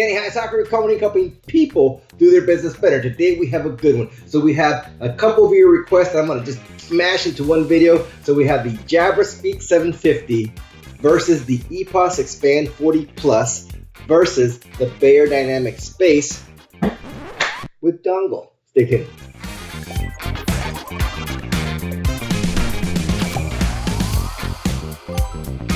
Getting high soccer company helping people do their business better. Today we have a good one. So we have a couple of your requests. I'm gonna just smash into one video. So we have the Jabra Speak 750 versus the EPOS Expand 40 Plus versus the Beyerdynamic SPACE with dongle. Stay tuned.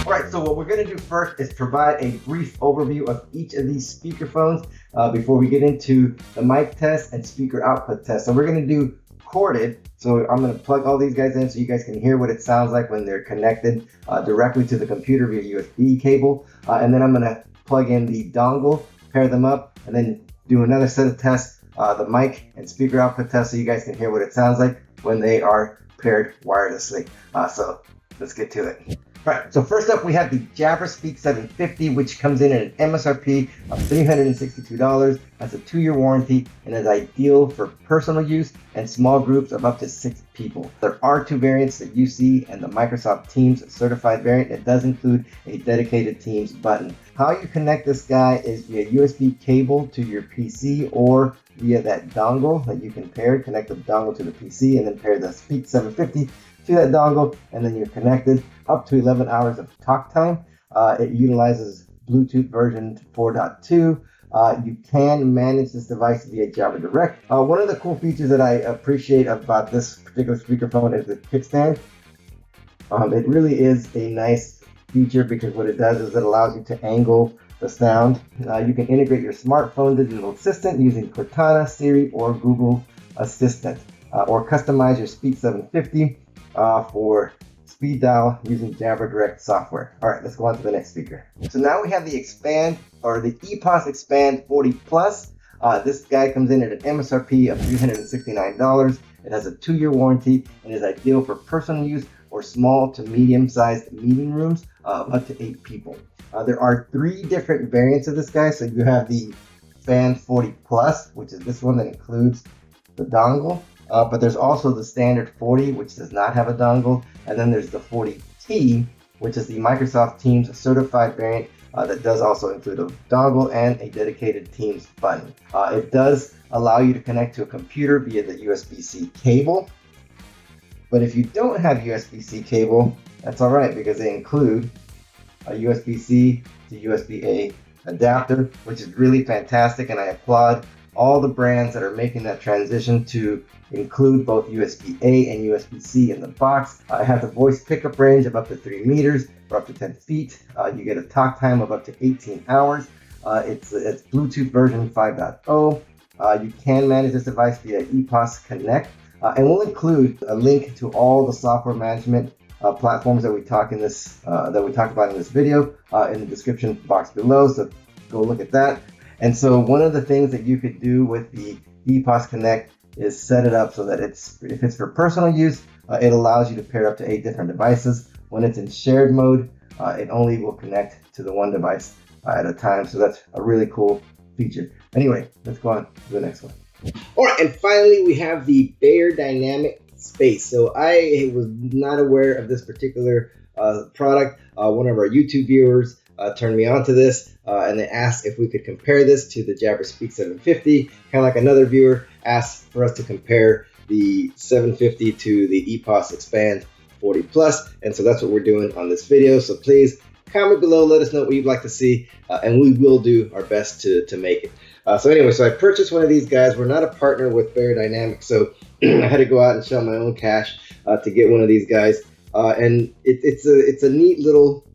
All right, so what we're going to do first is provide a brief overview of each of these speakerphones before we get into the mic test and speaker output test. So we're going to do corded. So I'm going to plug all these guys in so you guys can hear what it sounds like when they're connected directly to the computer via USB cable. And then I'm going to plug in the dongle, pair them up, and then do another set of tests, the mic and speaker output test, so you guys can hear what it sounds like when they are paired wirelessly. So let's get to it. All right, so first up we have the Jabra Speak 750, which comes in at an MSRP of $362. That's a 2-year warranty and is ideal for personal use and small groups of up to 6 people. There are 2 variants, the UC and the Microsoft Teams certified variant. It does include a dedicated Teams button. How you connect this guy is via USB cable to your PC or via that dongle that you can pair. Connect the dongle to the PC and then pair the Speak 750 to that dongle, and then you're connected. Up to 11 hours of talk time. It utilizes Bluetooth version 4.2. You can manage this device via Jabra Direct. One of the cool features that I appreciate about this particular speakerphone is the kickstand. It really is a nice feature because what it does is it allows you to angle the sound. You can integrate your smartphone digital assistant using Cortana, Siri, or Google Assistant, or customize your Speak 750 for speed dial using Jabra Direct software. All right, let's go on to the next speaker. So now we have the Expand, or the EPOS Expand 40 Plus. This guy comes in at an MSRP of $369. It has a 2-year warranty and is ideal for personal use or small to medium-sized meeting rooms of up to 8 people. There are 3 different variants of this guy. So you have the Expand 40 Plus, which is this one that includes the dongle. But there's also the standard 40, which does not have a dongle. And then there's the 40T, which is the Microsoft Teams certified variant that does also include a dongle and a dedicated Teams button. It does allow you to connect to a computer via the USB-C cable. But if you don't have USB-C cable, that's all right, because they include a USB-C to USB-A adapter, which is really fantastic, and I applaud all the brands that are making that transition to include both USB-A and USB-C in the box. It has a voice pickup range of up to 3 meters or up to 10 feet. You get a talk time of up to 18 hours. It's Bluetooth version 5.0. You can manage this device via EPOS Connect, and we'll include a link to all the software management platforms that we talk about in this video in the description box below. So go look at that. And so one of the things that you could do with the EPOS Connect is set it up so that if it's for personal use, it allows you to pair up to 8 different devices. When it's in shared mode, it only will connect to the one device at a time. So that's a really cool feature. Anyway, let's go on to the next one. All right, and finally we have the Beyerdynamic SPACE. So I was not aware of this particular product. One of our YouTube viewers turned me on to this and they asked if we could compare this to the Jabra Speak 750. Kind of like another viewer asked for us to compare the 750 to the EPOS Expand 40 Plus, and so that's what we're doing on this video. So please comment below, let us know what you'd like to see, and we will do our best to make it. So anyway, so I purchased one of these guys. We're not a partner with Beyerdynamic, so I had to go out and shell my own cash to get one of these guys, and it's a neat little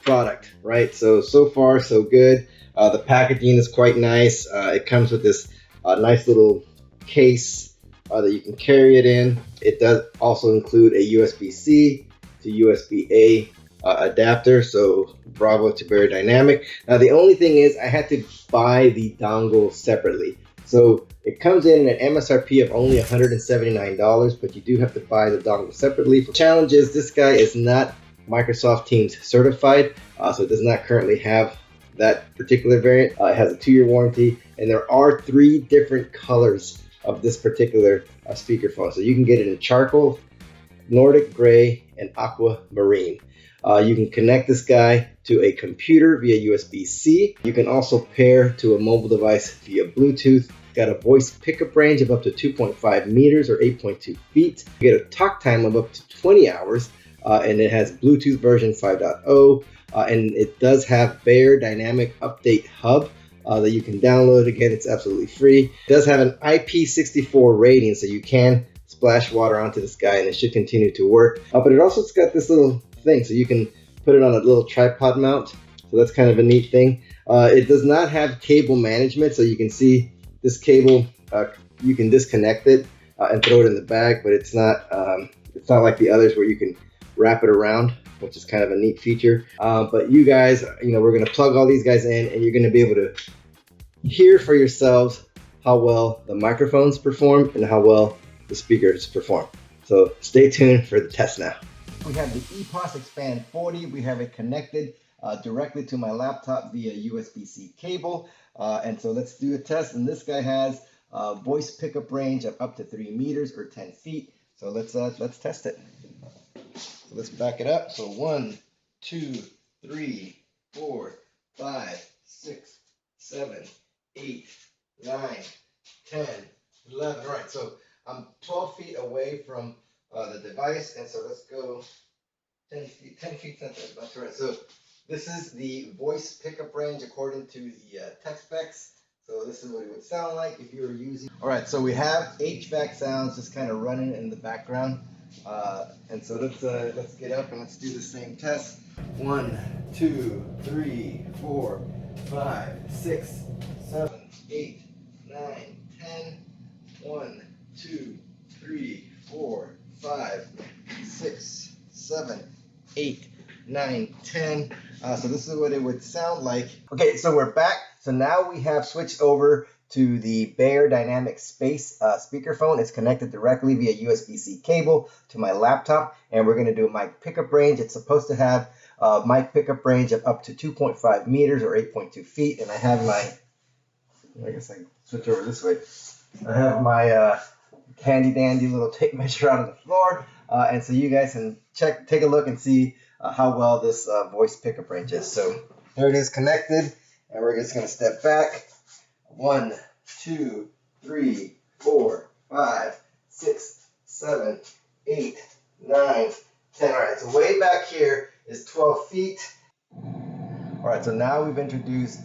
product, right? So far so good. The packaging is quite nice. It comes with this nice little case that you can carry it in. It does also include a USB-C to USB-A adapter, so bravo to Beyerdynamic. Now the only thing is I had to buy the dongle separately. So it comes in at an MSRP of only $179, but you do have to buy the dongle separately. The challenge is this guy is not Microsoft Teams certified, so it does not currently have that particular variant. It has a 2-year warranty, and there are 3 different colors of this particular speakerphone. So you can get it in charcoal, Nordic gray, and aquamarine. You can connect this guy to a computer via USB-C. You can also pair to a mobile device via Bluetooth. Got a voice pickup range of up to 2.5 meters or 8.2 feet. You get a talk time of up to 20 hours, and it has Bluetooth version 5.0, and it does have Beyerdynamic Update Hub that you can download. Again, it's absolutely free. It does have an IP64 rating, so you can splash water onto this guy and it should continue to work. But it also has got this little thing, so you can put it on a little tripod mount. So that's kind of a neat thing. It does not have cable management, so you can see this cable, you can disconnect it and throw it in the bag, but it's not like the others where you can wrap it around, which is kind of a neat feature. But you guys, we're going to plug all these guys in, and you're going to be able to hear for yourselves how well the microphones perform and how well the speakers perform. So stay tuned for the test now. We have the EPOS Expand 40. We have it connected directly to my laptop via USB-C cable. And so let's do a test. And this guy has a voice pickup range of up to 3 meters or 10 feet. So let's test it. So let's back it up. So 1, 2, 3, 4, 5, 6, 7, 8, 9, 10, 11. All right, so I'm 12 feet away from the device, and so let's go 10 feet. 10 feet, that's right. So this is the voice pickup range according to the tech specs. So this is what it would sound like if you were using. All right, so we have HVAC sounds just kind of running in the background. And so let's get up and let's do the same test. 1, 2, 3, 4, 5, 6, 7, 8, 9, 10. 1, 2, 3, 4, 5, 6, 7, 8, 9, 10. So this is what it would sound like. Okay, so we're back. So now we have switched over to the Beyerdynamic SPACE speakerphone. It's connected directly via USB-C cable to my laptop, and we're going to do a mic pickup range. It's supposed to have a mic pickup range of up to 2.5 meters or 8.2 feet, and I have my, I guess I can switch over this way. I have my handy dandy little tape measure out on the floor, and so you guys can take a look and see how well this voice pickup range is. So there it is connected, and we're just going to step back. 1, 2, 3, 4, 5, 6, 7, 8, 9, 10. All right, so way back here is 12 feet. All right, so now we've introduced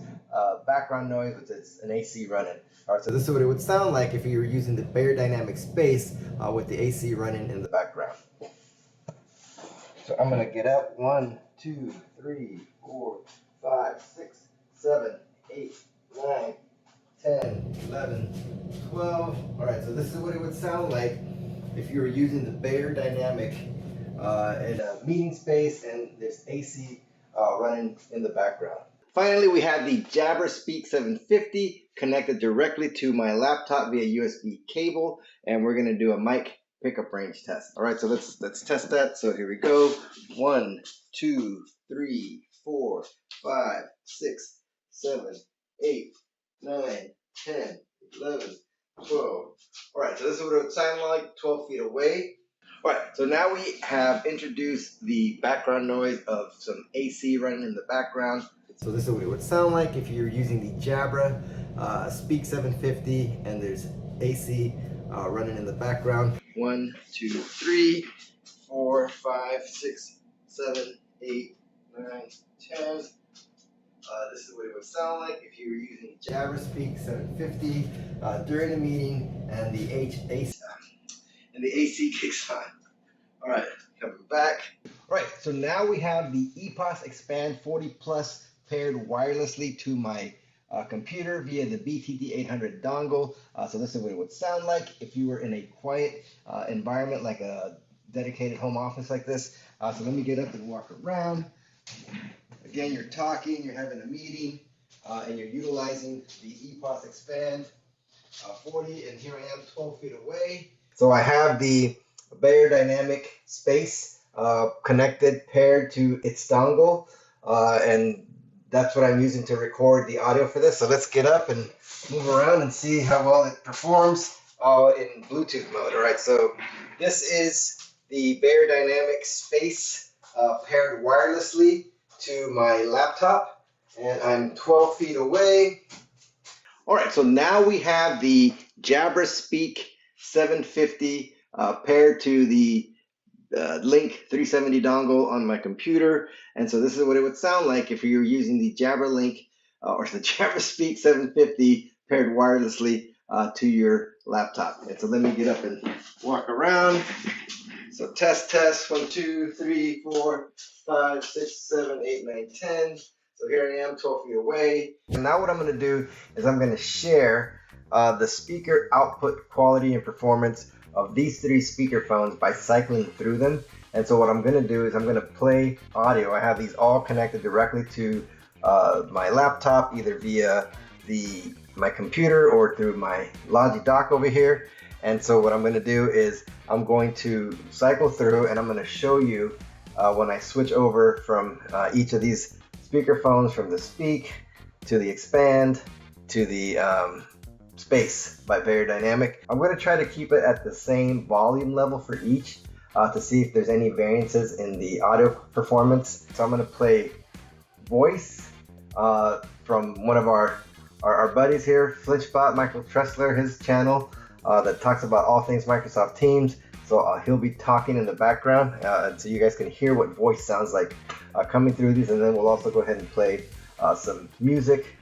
background noise, which is an AC running. All right, so this is what it would sound like if you were using the Beyerdynamic SPACE with the AC running in the background. So I'm going to get up. 1, 2, 3, 4, 5, 6, 7, 8, 9, 10, 11, 12. All right, so this is what it would sound like if you were using the Beyerdynamic in a meeting space and there's AC running in the background. Finally, we have the Jabra Speak 750 connected directly to my laptop via USB cable, and we're going to do a mic pickup range test. All right, so let's test that. So here we go. 1, 2, 3, 4, 5, 6, 7, 8, 9, 10, 11, 12. All right, so this is what it would sound like 12 feet away. All right, so now we have introduced the background noise of some AC running in the background. So this is what it would sound like if you're using the Jabra Speak 750 and there's AC running in the background. 1, 2, 3, 4, 5, 6, 7, 8, 9, 10. This is what it would sound like if you were using Jabra Speak 750 during a meeting and the AC kicks on. All right, coming back. All right, so now we have the EPOS Expand 40 Plus paired wirelessly to my computer via the BTT800 dongle. So this is what it would sound like if you were in a quiet environment, like a dedicated home office like this. So let me get up and walk around. Again, you're talking, you're having a meeting, and you're utilizing the EPOS Expand 40, and here I am 12 feet away. So I have the Beyerdynamic SPACE connected, paired to its dongle, and that's what I'm using to record the audio for this. So let's get up and move around and see how well it performs in Bluetooth mode. All right, so this is the Beyerdynamic SPACE paired wirelessly to my laptop, and I'm 12 feet away. All right, so now we have the Jabra Speak 750 paired to the Link 370 dongle on my computer, and so this is what it would sound like if you were using the Jabra Link or the Jabra Speak 750 paired wirelessly to your laptop. And so let me get up and walk around. So test, 1, 2, 3, 4, 5, 6, 7, 8, 9, 10. So here I am, 12 feet away. And now what I'm going to do is I'm going to share the speaker output quality and performance of these 3 speakerphones by cycling through them. And so what I'm going to do is I'm going to play audio. I have these all connected directly to my laptop, either via my computer or through my Logi dock over here. And so what I'm going to do is I'm going to cycle through, and I'm going to show you when I switch over from each of these speakerphones, from the Speak to the Expand to the SPACE by Beyerdynamic. I'm going to try to keep it at the same volume level for each to see if there's any variances in the audio performance. So I'm going to play voice from one of our buddies here, Flinchbot, Michael Tressler, his channel that talks about all things Microsoft Teams. So he'll be talking in the background, so you guys can hear what voice sounds like coming through these. And then we'll also go ahead and play some music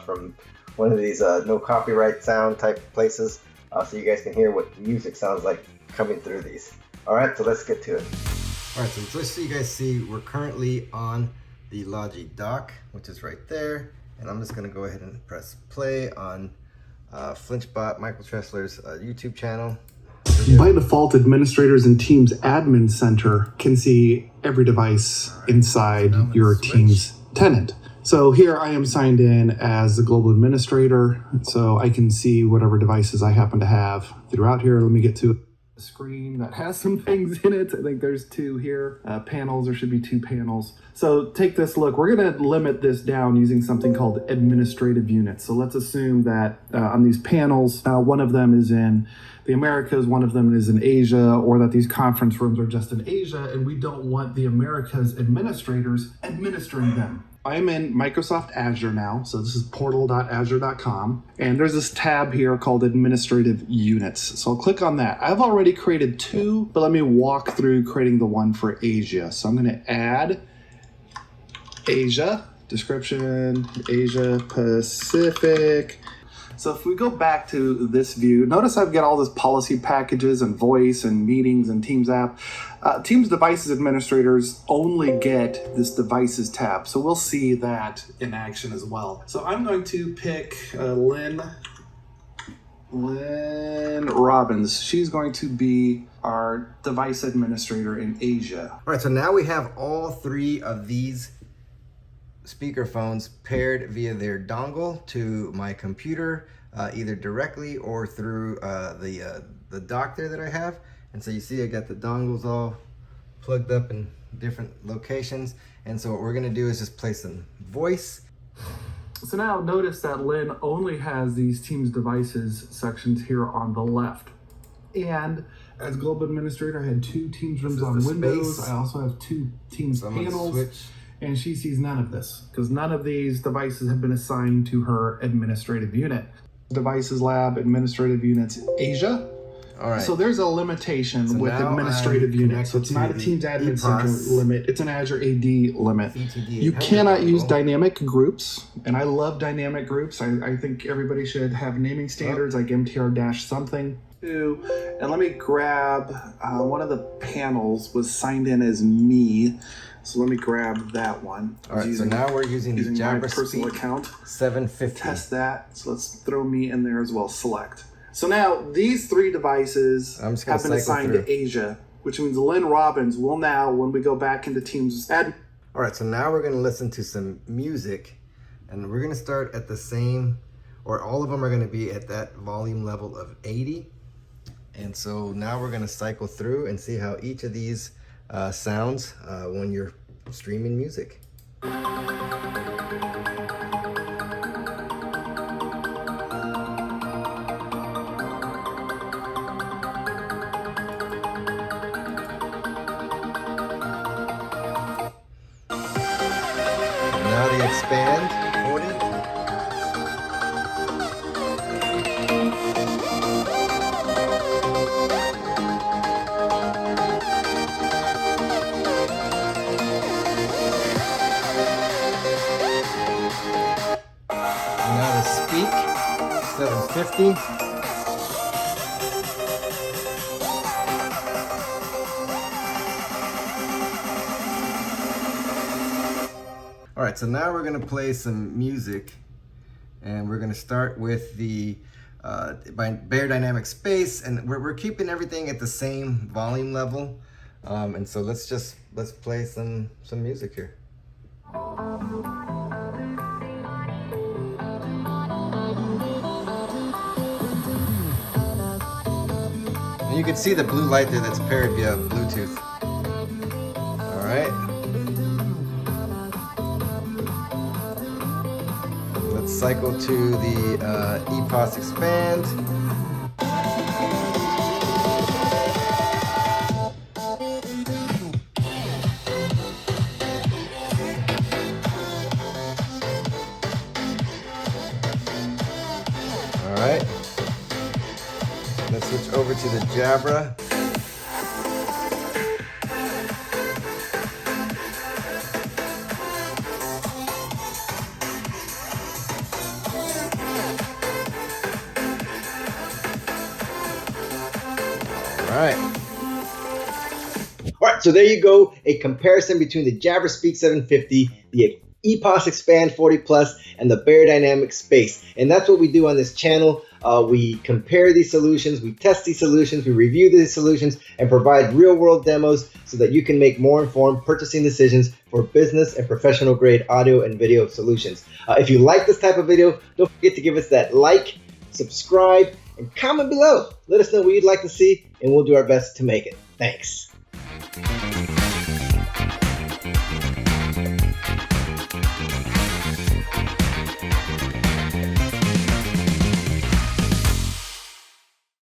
from one of these no copyright sound type places, so you guys can hear what music sounds like coming through these. All right, so let's get to it. All right, so just so you guys see, we're currently on the Logi dock, which is right there. And I'm just gonna go ahead and press play on Flinchbot, Michael Tressler's YouTube channel. By default, administrators in Teams Admin Center can see every device inside your Teams tenant. So here I am signed in as the global administrator, so I can see whatever devices I happen to have throughout here. Let me get to a screen that has some things in it. I think there's 2 here. Panels, there should be 2 panels. So take this look. We're going to limit this down using something called administrative units. So let's assume that on these panels, one of them is in the Americas, one of them is in Asia, or that these conference rooms are just in Asia, and we don't want the Americas administrators administering them. I'm in Microsoft Azure now, so this is portal.azure.com, and there's this tab here called Administrative Units. So I'll click on that. I've already created 2, but let me walk through creating the one for Asia. So I'm going to add Asia, description, Asia Pacific. So if we go back to this view, notice I've got all this policy packages and voice and meetings and Teams app. Teams devices administrators only get this devices tab. So we'll see that in action as well. So I'm going to pick Lynn Robbins. She's going to be our device administrator in Asia. All right, so now we have all 3 of these speakerphones paired via their dongle to my computer, either directly or through the dock there that I have. And so you see I got the dongles all plugged up in different locations. And so what we're gonna do is just play some voice. So now notice that Lynn only has these Teams devices sections here on the left. And as global administrator, I had 2 Teams rooms on Windows. Space. I also have 2 Teams panels. And she sees none of this because none of these devices have been assigned to her administrative unit. Devices Lab, Administrative Units, Asia. All right. So there's a limitation with administrative units. So it's not a Teams Admin Center limit. It's an Azure AD limit. You cannot use dynamic groups, and I love dynamic groups. I think everybody should have naming standards like MTR-something. And let me grab one of the panels was signed in as me. So let me grab that one. All right, so now we're using the Jabra my personal Speak account. 750. Test that. So let's throw me in there as well. Select. So now these 3 devices have been assigned to Asia, which means Lynn Robbins will now, when we go back into Teams All right, so now we're going to listen to some music, and we're going to start at the same, or all of them are going to be at that volume level of 80. And so now we're going to cycle through and see how each of these sounds when you're streaming music. Expand 40. Now the Speak 750. All right, so now we're gonna play some music, and we're gonna start with the Beyerdynamic SPACE, and we're keeping everything at the same volume level. And so let's play some music here. And you can see the blue light there that's paired via Bluetooth. All right. Let's cycle to the EPOS Expand. All right. Let's switch over to the Jabra. All right, so there you go, a comparison between the Jabra Speak 750, the EPOS Expand 40 Plus, and the Beyerdynamic SPACE. And that's what we do on this channel. We compare these solutions, we test these solutions, we review these solutions, and provide real-world demos so that you can make more informed purchasing decisions for business and professional-grade audio and video solutions. If you like this type of video, don't forget to give us that like, subscribe, and comment below. Let us know what you'd like to see, and we'll do our best to make it. Thanks.